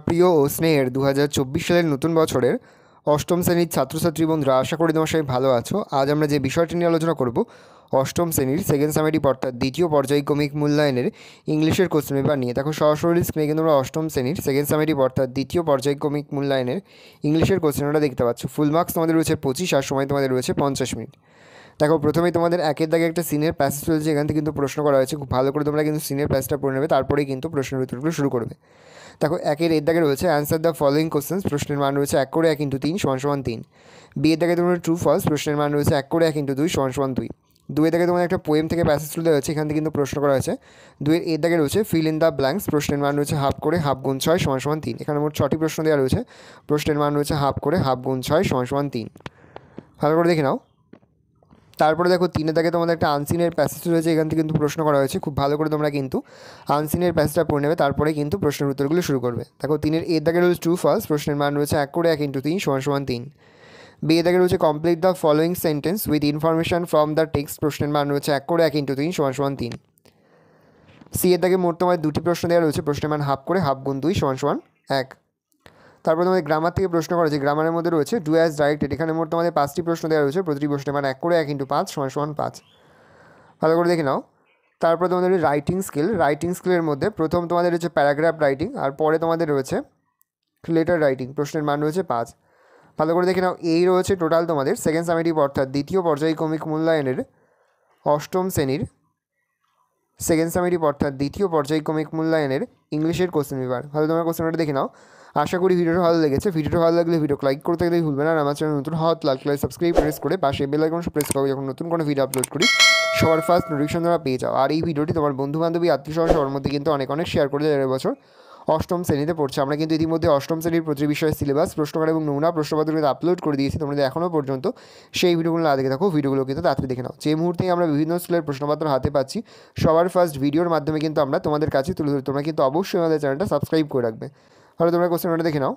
প্রিয় ও স্নেহের 2024 সালের নতুন বছরের অষ্টম শ্রেণীর ছাত্রছাত্রী বন্ধুরা, আশা করি তোমার সবাই ভালো আছো। আজ আমরা যে বিষয়টি নিয়ে আলোচনা করব, অষ্টম শ্রেণীর সেকেন্ড সামেটিভ অর্থাৎ দ্বিতীয় পর্যায়ক্রমিক মূল্যায়নের ইংলিশের কোশ্চেন পেপার নিয়ে। দেখো সরাসরি স্ক্রিনে কিন্তু তোমরা অষ্টম শ্রেণীর সেকেন্ড সামেটিভ অর্থাৎ দ্বিতীয় পর্যায়ক্রমিক মূল্যায়নের ইংলিশের কোশ্চেনটা দেখতে পাচ্ছ। ফুল মার্কস তোমাদের রয়েছে 25 আর সময় তোমাদের রয়েছে 50 মিনিট। দেখো প্রথমেই তোমাদের একের দাগে একটা সিনের প্যাসেজ চলছে, এখান থেকে কিন্তু প্রশ্ন করা হয়েছে। খুব ভালো করে তোমরা কিন্তু সিনের প্যাসেজটা পড়ে নেবে, তারপরেই কিন্তু প্রশ্নের উত্তরগুলো শুরু করবে। দেখো একের দাগে রয়েছে অ্যান্সার দ্য ফলোয়িং কোশ্চেন্স, প্রশ্নের মান রয়েছে 1 করে 1 × 3 = 3। বি এর দাগে তোমার ট্রু ফলস, প্রশ্নের মান রয়েছে 1 করে 1 × 2 = 2। দুয়ের দাগে তোমাদের একটা পোয়েম থেকে প্যাসেজ তুলে রয়েছে, এখান থেকে কিন্তু প্রশ্ন করা হয়েছে। দুয়ের দাগে রয়েছে ফিল ইন দ্য ব্ল্যাঙ্কস, প্রশ্নের মান রয়েছে হাফ করে হাফ গুণ 6 = 3। এখানে মোট 6টি প্রশ্ন দেওয়া রয়েছে, প্রশ্নের মান রয়েছে হাফ করে হাফ গুণ 6 = 3। ভালো করে দেখে নাও। তারপরে দেখো তিনের দাগে তোমাদের একটা আনসিনের প্যাসেজ রয়েছে, এখান থেকে কিন্তু প্রশ্ন করা হয়েছে। খুব ভালো করে তোমরা কিন্তু আনসিনের প্যাসেজটা পড়ে নেবে, তারপরে কিন্তু প্রশ্নের উত্তরগুলো শুরু করবে। দেখো তিনের দাগে রয়েছে ট্রু ফলস, প্রশ্নের মান রয়েছে 1 করে 1 × 3 = 3। বি এর দাগে রয়েছে complete the following sentence with information from the text, প্রশ্নের মান রয়েছে 1 করে 1 × 3 = 3। সি এর দাগে মোট তোমাদের 2টি প্রশ্ন দেওয়া রয়েছে, প্রশ্নের মান হাফ করে হাফ গুণ 2 = 1। তারপর তোমাদের গ্রামার থেকে প্রশ্ন করা হয়েছে, গ্রামারের মধ্যে রয়েছে ডু অ্যাজ ডাইরেক্টেড। এখানে মোট তোমাদের 5টি প্রশ্ন দেওয়া রয়েছে, প্রতিটি প্রশ্নের মান 1 করে 1 × 5 = 5। ভালো করে দেখে নাও। তারপর তোমাদের রাইটিং স্কিলের মধ্যে প্রথম তোমাদের রয়েছে প্যারাগ্রাফ রাইটিং, আর পরে তোমাদের রয়েছে লেটার রাইটিং, প্রশ্নের মান রয়েছে 5। ভালো করে দেখে নাও। এই রয়েছে টোটাল তোমাদের সেকেন্ড সামেটিভ অর্থাৎ দ্বিতীয় পর্যায়ক্রমিক মূল্যায়নের অষ্টম শ্রেণীর সেকেন্ড সামেটিভ অর্থাৎ দ্বিতীয় পর্যায়ক্রমিক মূল্যায়নের ইংলিশের কোশ্চেন পেপার। ভালো তোমরা কোশ্চেনটা দেখে নাও। আশা করি ভিডিওটা ভালো লেগেছে। ভিডিওটা ভালো লাগলে ভিডিও লাইক করতে গেলে ভুলবে না। আর আমার চ্যানেল নতুন হওয়া লাইক সাবস্ক্রাইব প্রেস করে পাশে বেল আইকন প্রেস করো, যখন নতুন কোনো ভিডিও আপলোড করি সবার ফার্স্ট নোটিফিকেশন তোমরা পেয়ে যাও। আর এই ভিডিওটি তোমার বন্ধু বান্ধবী আত্মীয় স্বজন সবার মধ্যে কিন্তু অনেক শেয়ার করে দেয়। এবছর অষ্টম শ্রেণীতে পড়ছে। আমরা কিন্তু ইতিমধ্যে অষ্টম শ্রেণীর প্রতি বিষয়ের সিলেবাস, প্রশ্নকার এবং নমুনা প্রশ্নপত্র কিন্তু আপলোড করে দিয়েছি। তোমরা এখনও পর্যন্ত সেই ভিডিওগুলো না দেখে থাকো, ভিডিওগুলো কিন্তু তাড়াতাড়ি দেখে নাও। যে মুহূর্তেই আমরা বিভিন্ন স্কুলের প্রশ্নপত্র হাতে পাচ্ছি, সবার ফার্স্ট ভিডিওর মাধ্যমে কিন্তু আমরা তোমাদের কাছে তুলে ধরি। তোমরা কিন্তু অবশ্যই আমাদের চ্যানেলটা সাবস্ক্রাইব করে রাখবে। তাহলে তোমরা কোশ্চেনটা দেখে নাও।